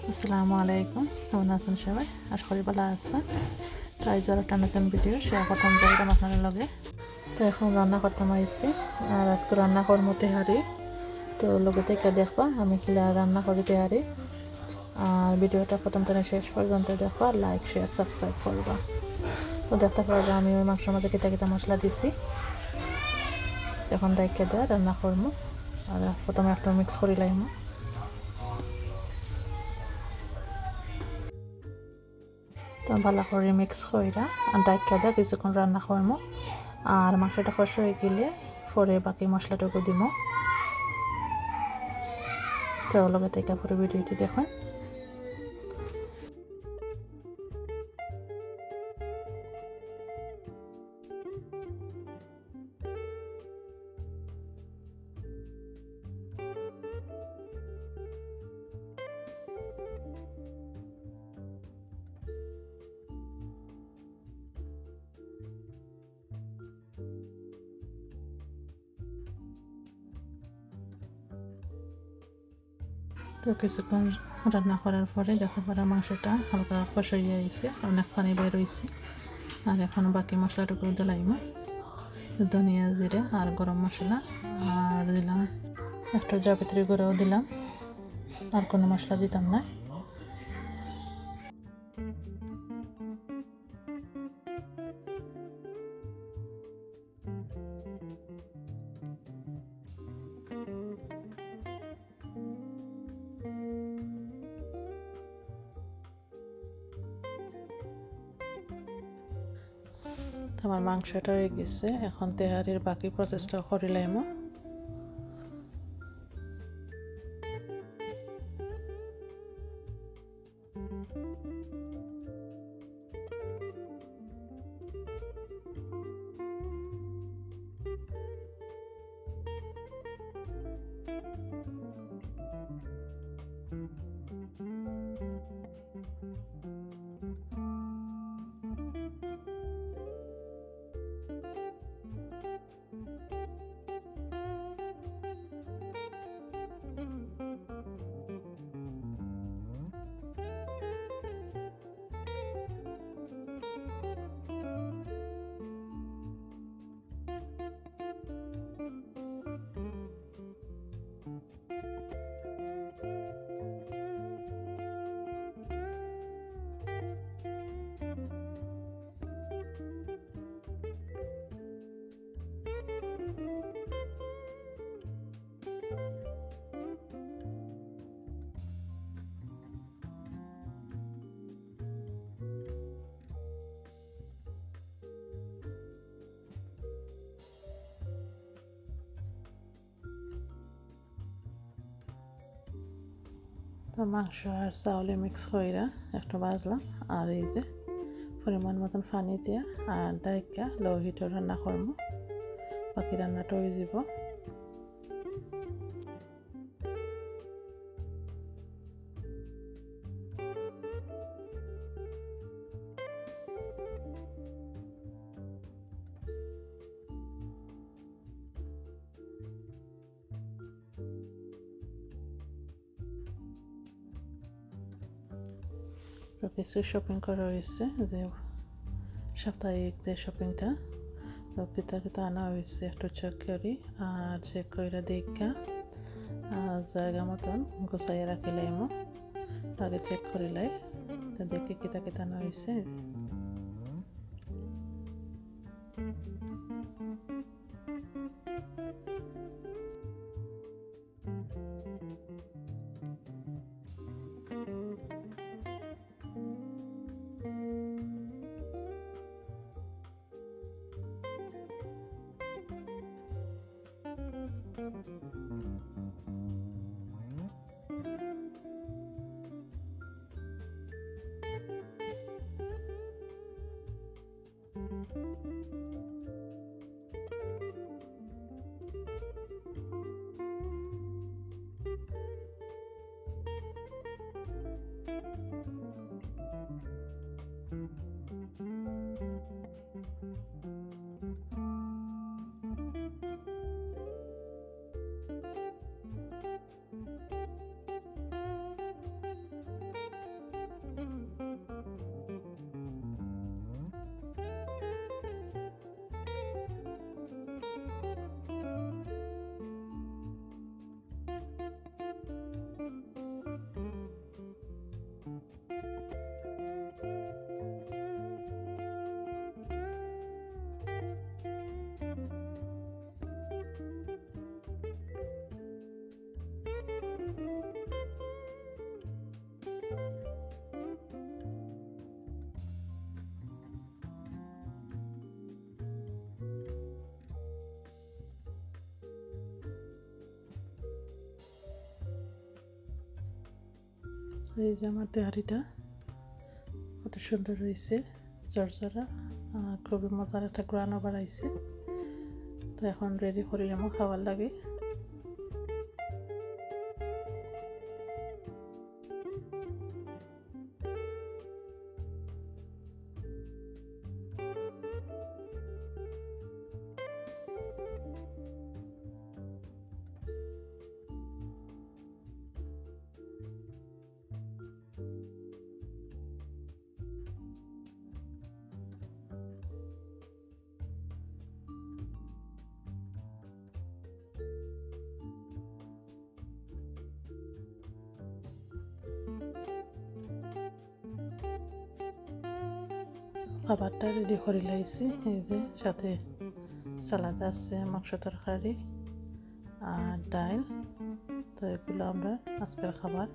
আসসালামু আলাইকুম, কেমন আছেন সবাই? আশা করি ভালো আছেন। তো আজ আর একটা নতুন ভিডিও শেয়ার করতাম যাইতাম আপনাদের লগে। তো এখন রান্না করতাম আইসি, আর আজকে রান্না করবো তেহারি। তো লগে থেকে দেখবা আমি কিলা রান্না করি তেহারি। আর ভিডিওটা প্রথম থেকে শেষ পর্যন্ত দেখবা, লাইক শেয়ার সাবস্ক্রাইব করবা। তো দেখতে পারবা আমি ওই মাংসের মধ্যে কিতা কিতা মশলা দিছি। এখন ডাইকে দেয়া রান্না করবো। আর প্রথমে একটু মিক্স করি লাইমো। তো ভালো করে মিক্স কইরা আর ডাইকা দিয়ে কিছুক্ষণ রান্না করবো। আর মাংসটা কষা হয়ে গেলে পরে বাকি মশলাটুকু দিব। তো লগে থেকে পুরো ভিডিওটি দেখুন। তো কিছুক্ষণ রান্না করার পরে দেখতে পারা মাংসটা হালকা কষা হয়ে গেছে, অনেক পানি বের হয়েছে। আর এখন বাকি মশলাটুকু দিলাম, ধনিয়া জিরা আর গরম মশলা, আর দিলাম একটু জাবিত্রী গুঁড়াও দিলাম। আর কোনো মশলা দিতাম না। আমার মাংসটা হয়ে গেছে, এখন তেহারির বাকি প্রসেসটা করিলাম। তো মাংস আর চাউলে মিক্স কইরা একটু ভাজলাম। আর এই যে পরিমাণ মতন পানি দিয়া আর ডাইকা লো হিটে রান্না করবো। বাকি রান্নাটা হয়ে যাব। তো কিছু শপিং করা হয়েছে, যে সাপ্তাহিক যে শপিংটা। তো কিতা কিতা আনা হয়েছে একটু চেক করি। আর চেক করে দেখা জায়গা মতন গুছাইয়া রাখিলাম। আগে চেক করিলাই, তো দেখি কিতা কিতা আনা হয়েছে। এই যে আমার তেহারিটা কত সুন্দর হয়েছে, জর্জরা, খুবই মজার একটা গ্রানও বাড়াইছে। তো এখন রেডি করিলাম খাবার লাগে। খাবারটা রেডি করে লাইছি, এই যে সাথে সালাদ আছে, মাংস তরকারি আর ডাল। তো এগুলো আমরা আজকের খাবার।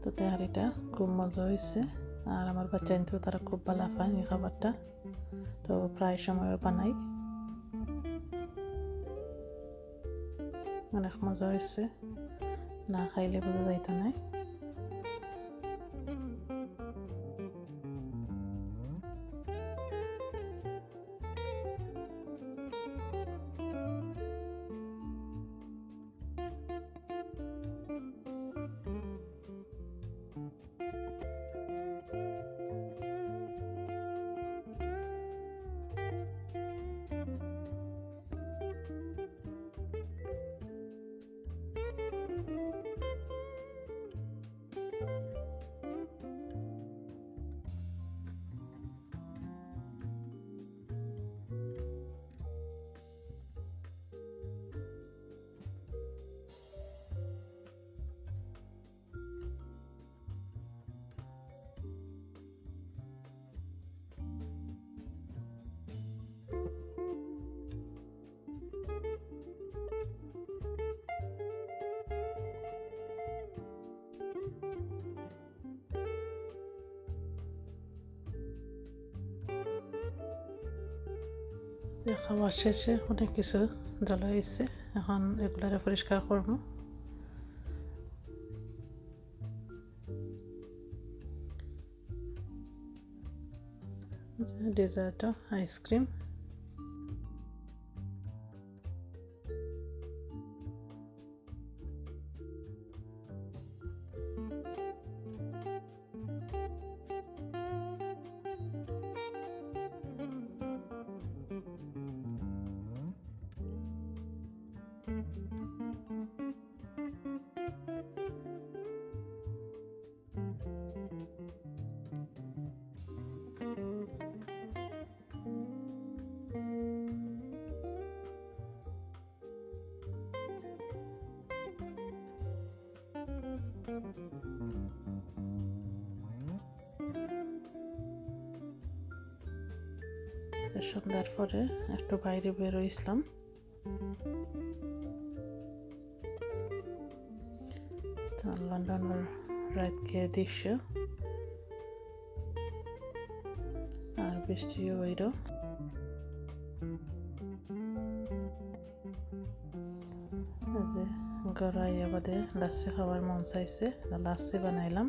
তো তেহারিটা খুব মজা হয়েছে, আর আমার বাচ্চা কিন্তু তারা খুব ভালো পায় এই খাবারটা। তো প্রায় সময় বানাই, অনেক মজা হয়েছে, না খাইলে বোঝা যাইত নাই। খাওয়ার শেষে অনেক কিছু জ্বালা হয়েছে, এখন এগুলারে পরিষ্কার করবো। ডেজার্ট আইসক্রিম, সন্ধ্যার পরে একটু বাইরে বেরোইছিলাম। লন্ডনের রাত খেয়ে দৃশ্য, আর বৃষ্টিও হইল। যে গড়াইয়া বাদে লাচ্ছি খাবার মন চাইছে, লাচ্ছি বানাইলাম।